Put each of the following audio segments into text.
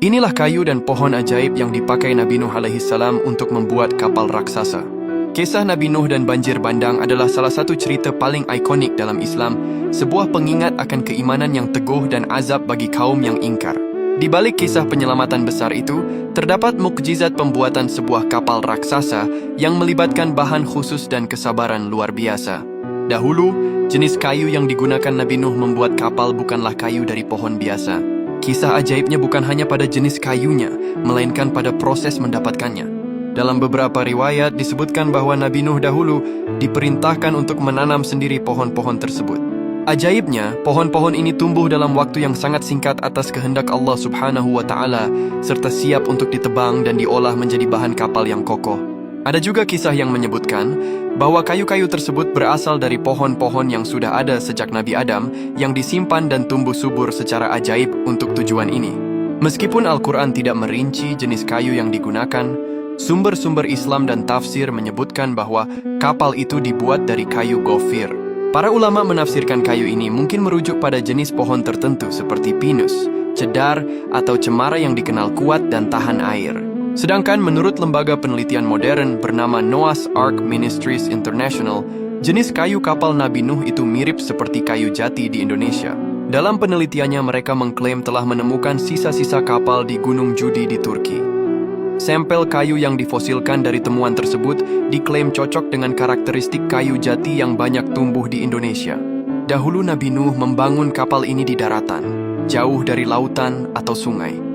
Inilah kayu dan pohon ajaib yang dipakai Nabi Nuh alaihissalam untuk membuat kapal raksasa. Kisah Nabi Nuh dan banjir bandang adalah salah satu cerita paling ikonik dalam Islam, sebuah pengingat akan keimanan yang teguh dan azab bagi kaum yang ingkar. Di balik kisah penyelamatan besar itu, terdapat mukjizat pembuatan sebuah kapal raksasa yang melibatkan bahan khusus dan kesabaran luar biasa. Dahulu, jenis kayu yang digunakan Nabi Nuh membuat kapal bukanlah kayu dari pohon biasa. Kisah ajaibnya bukan hanya pada jenis kayunya, melainkan pada proses mendapatkannya. Dalam beberapa riwayat disebutkan bahwa Nabi Nuh dahulu diperintahkan untuk menanam sendiri pohon-pohon tersebut. Ajaibnya, pohon-pohon ini tumbuh dalam waktu yang sangat singkat atas kehendak Allah Subhanahu wa Ta'ala, serta siap untuk ditebang dan diolah menjadi bahan kapal yang kokoh. Ada juga kisah yang menyebutkan bahwa kayu-kayu tersebut berasal dari pohon-pohon yang sudah ada sejak Nabi Adam, yang disimpan dan tumbuh subur secara ajaib untuk tujuan ini. Meskipun Al-Quran tidak merinci jenis kayu yang digunakan, sumber-sumber Islam dan tafsir menyebutkan bahwa kapal itu dibuat dari kayu gofir. Para ulama menafsirkan kayu ini mungkin merujuk pada jenis pohon tertentu seperti pinus, cedar, atau cemara yang dikenal kuat dan tahan air. Sedangkan menurut lembaga penelitian modern bernama Noah's Ark Ministries International, jenis kayu kapal Nabi Nuh itu mirip seperti kayu jati di Indonesia. Dalam penelitiannya mereka mengklaim telah menemukan sisa-sisa kapal di Gunung Judi di Turki. Sampel kayu yang difosilkan dari temuan tersebut diklaim cocok dengan karakteristik kayu jati yang banyak tumbuh di Indonesia. Dahulu Nabi Nuh membangun kapal ini di daratan, jauh dari lautan atau sungai.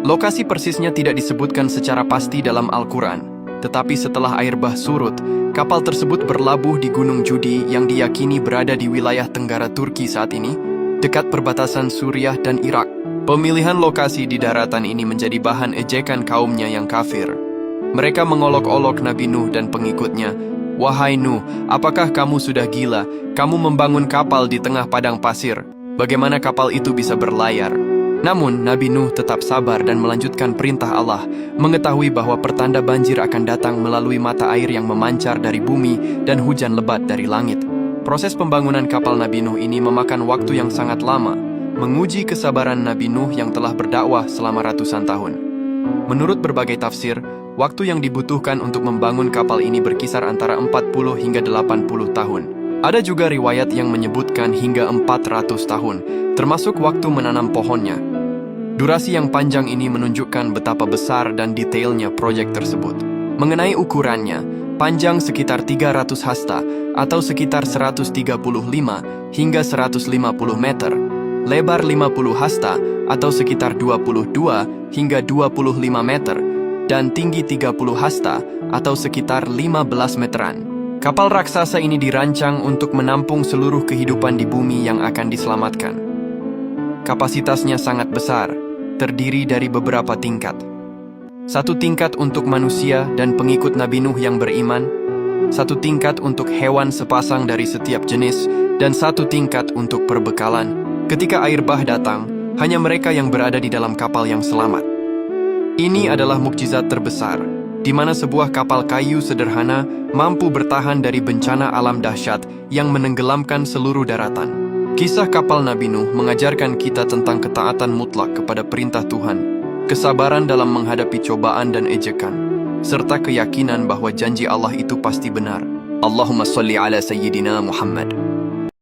Lokasi persisnya tidak disebutkan secara pasti dalam Al-Quran, tetapi setelah air bah surut, kapal tersebut berlabuh di Gunung Judi yang diyakini berada di wilayah tenggara Turki saat ini, dekat perbatasan Suriah dan Irak. Pemilihan lokasi di daratan ini menjadi bahan ejekan kaumnya yang kafir. Mereka mengolok-olok Nabi Nuh dan pengikutnya, "Wahai Nuh, apakah kamu sudah gila? Kamu membangun kapal di tengah padang pasir. Bagaimana kapal itu bisa berlayar?" Namun, Nabi Nuh tetap sabar dan melanjutkan perintah Allah, mengetahui bahwa pertanda banjir akan datang melalui mata air yang memancar dari bumi dan hujan lebat dari langit. Proses pembangunan kapal Nabi Nuh ini memakan waktu yang sangat lama, menguji kesabaran Nabi Nuh yang telah berdakwah selama ratusan tahun. Menurut berbagai tafsir, waktu yang dibutuhkan untuk membangun kapal ini berkisar antara 40 hingga 80 tahun. Ada juga riwayat yang menyebutkan hingga 400 tahun, termasuk waktu menanam pohonnya. Durasi yang panjang ini menunjukkan betapa besar dan detailnya proyek tersebut. Mengenai ukurannya, panjang sekitar 300 hasta atau sekitar 135 hingga 150 meter, lebar 50 hasta atau sekitar 22 hingga 25 meter, dan tinggi 30 hasta atau sekitar 15 meteran. Kapal raksasa ini dirancang untuk menampung seluruh kehidupan di bumi yang akan diselamatkan. Kapasitasnya sangat besar, terdiri dari beberapa tingkat. Satu tingkat untuk manusia dan pengikut Nabi Nuh yang beriman, satu tingkat untuk hewan sepasang dari setiap jenis, dan satu tingkat untuk perbekalan. Ketika air bah datang, hanya mereka yang berada di dalam kapal yang selamat. Ini adalah mukjizat terbesar, di mana sebuah kapal kayu sederhana mampu bertahan dari bencana alam dahsyat yang menenggelamkan seluruh daratan. Kisah kapal Nabi Nuh mengajarkan kita tentang ketaatan mutlak kepada perintah Tuhan, kesabaran dalam menghadapi cobaan dan ejekan, serta keyakinan bahwa janji Allah itu pasti benar. Allahumma sholli ala Sayyidina Muhammad.